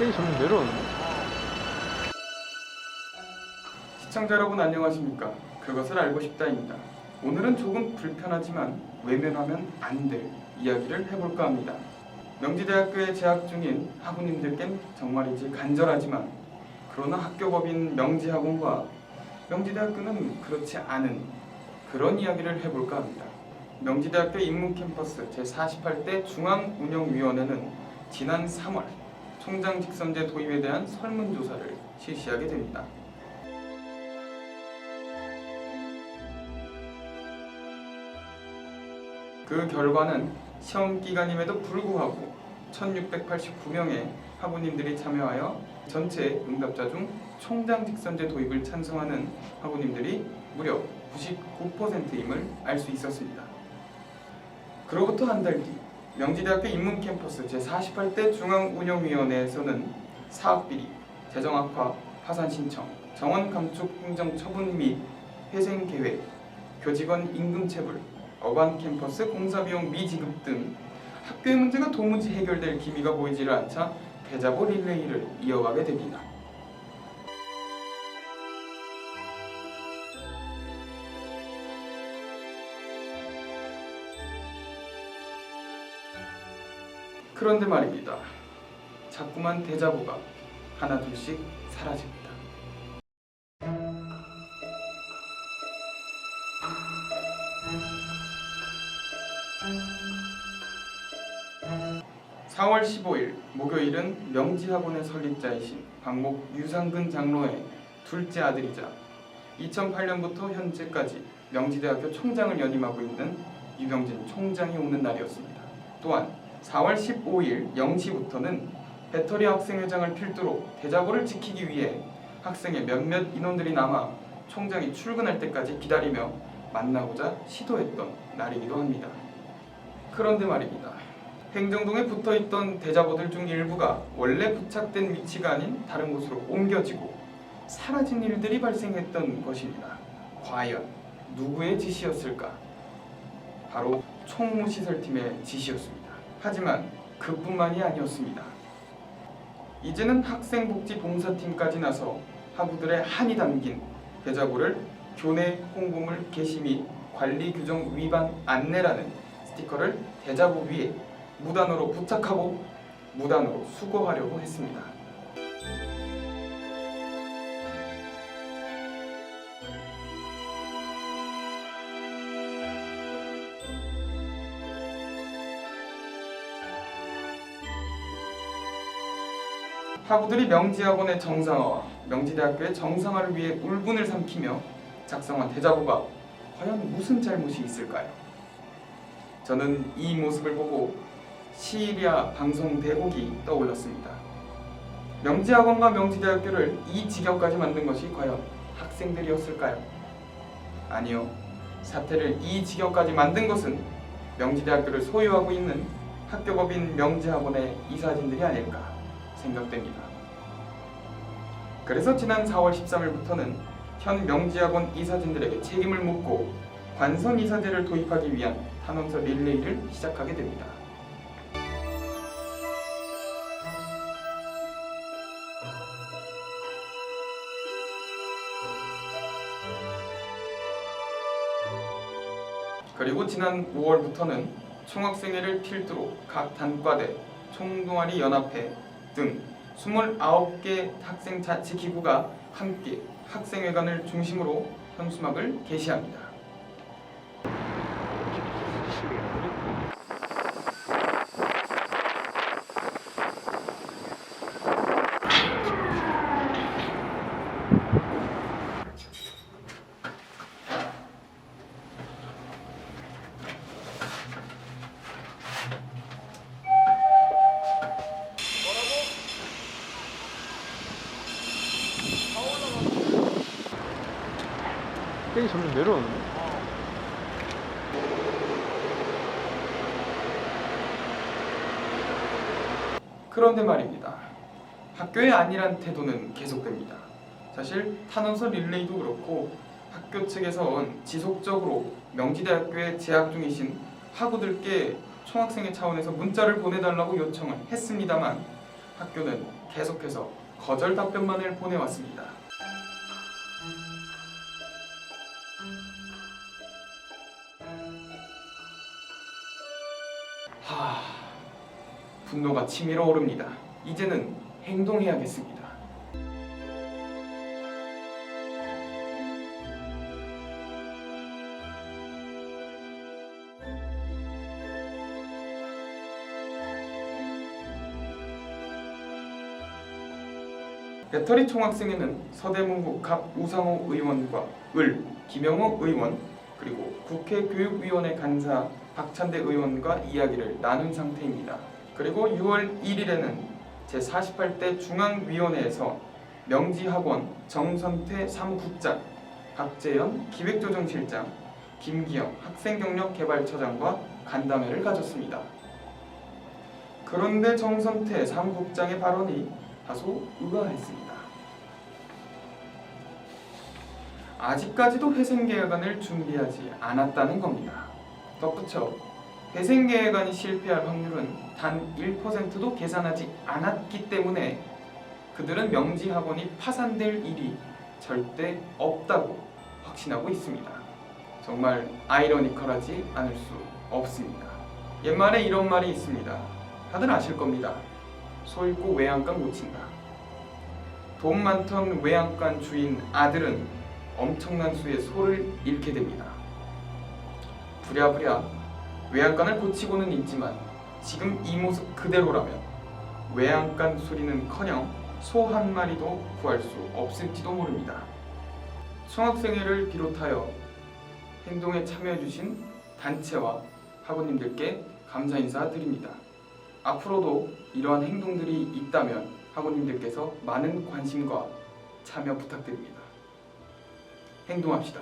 땡이 점점 내려오네. 시청자 여러분 안녕하십니까? 그것을 알고 싶다입니다. 오늘은 조금 불편하지만 외면하면 안 될 이야기를 해볼까 합니다. 명지대학교에 재학 중인 학우님들께는 정말이지 간절하지만 그러나 학교법인 명지학원과 명지대학교는 그렇지 않은 그런 이야기를 해볼까 합니다. 명지대학교 인문캠퍼스 제48대 중앙운영위원회는 지난 3월 총장 직선제 도입에 대한 설문조사를 실시하게 됩니다. 그 결과는 시험 기간임에도 불구하고 1689명의 학우님들이 참여하여 전체 응답자 중 총장 직선제 도입을 찬성하는 학우님들이 무려 99%임을 알 수 있었습니다. 그로부터 한 달 뒤 명지대학교 인문캠퍼스 제48대 중앙운영위원회에서는 사업비리, 재정악화, 파산신청, 정원감축 행정처분 및 회생계획, 교직원 임금체불, 어반캠퍼스 공사비용 미지급 등 학교의 문제가 도무지 해결될 기미가 보이지를 않자 대자보 릴레이를 이어가게 됩니다. 그런데 말입니다. 자꾸만 대자보가 하나둘씩 사라집니다. 4월 15일 목요일은 명지학원의 설립자이신 박목 유상근 장로의 둘째 아들이자 2008년부터 현재까지 명지대학교 총장을 연임하고 있는 유병진 총장이 오는 날이었습니다. 또한 4월 15일 0시부터는 배터리 학생회장을 필두로 대자보를 지키기 위해 학생의 몇몇 인원들이 남아 총장이 출근할 때까지 기다리며 만나고자 시도했던 날이기도 합니다. 그런데 말입니다. 행정동에 붙어있던 대자보들 중 일부가 원래 부착된 위치가 아닌 다른 곳으로 옮겨지고 사라진 일들이 발생했던 것입니다. 과연 누구의 지시였을까? 바로 총무시설팀의 지시였습니다. 하지만 그뿐만이 아니었습니다. 이제는 학생복지봉사팀까지 나서 학우들의 한이 담긴 대자보를 교내 홍보물 게시 및 관리규정 위반 안내라는 스티커를 대자보 위에 무단으로 부착하고 무단으로 수거하려고 했습니다. 학우들이 명지학원의 정상화와 명지대학교의 정상화를 위해 울분을 삼키며 작성한 대자보가 과연 무슨 잘못이 있을까요? 저는 이 모습을 보고 시리아 방송 대목이 떠올랐습니다. 명지학원과 명지대학교를 이 지경까지 만든 것이 과연 학생들이었을까요? 아니요. 사태를 이 지경까지 만든 것은 명지대학교를 소유하고 있는 학교법인 명지학원의 이사진들이 아닐까 생각됩니다. 그래서 지난 4월 13일부터는 현 명지학원 이사진들에게 책임을 묻고 관성 이사제를 도입하기 위한 탄원서 릴레이를 시작하게 됩니다. 그리고 지난 5월부터는 총학생회를 필두로 각 단과대, 총동아리 연합회 등 29개 학생 자치기구가 함께 학생회관을 중심으로 현수막을 게시합니다. 땡이 점점 내려오네. 그런데 말입니다. 학교의 안일한 태도는 계속됩니다. 사실 탄원서 릴레이도 그렇고 학교 측에선 지속적으로 명지대학교에 재학 중이신 학우들께 총학생회 차원에서 문자를 보내달라고 요청을 했습니다만 학교는 계속해서 거절 답변만을 보내왔습니다. 분노가 치밀어 오릅니다. 이제는 행동해야겠습니다. 배터리 총학생회는 서대문구 갑 우상호 의원과 김영호 의원 그리고 국회 교육위원회 간사 박찬대 의원과 이야기를 나눈 상태입니다. 그리고 6월 1일에는 제48대 중앙위원회에서 명지학원 정선태 사무국장, 박재현 기획조정실장, 김기영 학생경력개발처장과 간담회를 가졌습니다. 그런데 정선태 사무국장의 발언이 다소 의아했습니다. 아직까지도 회생계획안을 준비하지 않았다는 겁니다. 덧붙여 회생계획안이 실패할 확률은 단 1%도 계산하지 않았기 때문에 그들은 명지학원이 파산될 일이 절대 없다고 확신하고 있습니다. 정말 아이러니컬하지 않을 수 없습니다. 옛말에 이런 말이 있습니다. 다들 아실 겁니다. 소 잃고 외양간 고친다. 돈 많던 외양간 주인 아들은 엄청난 수의 소를 잃게 됩니다. 부랴부랴 외양간을 고치고는 있지만 지금 이 모습 그대로라면 외양간 수리는커녕 소 한 마리도 구할 수 없을지도 모릅니다. 총학생회를 비롯하여 행동에 참여해주신 단체와 학우님들께 감사 인사드립니다. 앞으로도 이러한 행동들이 있다면 학우님들께서 많은 관심과 참여 부탁드립니다. 행동합시다.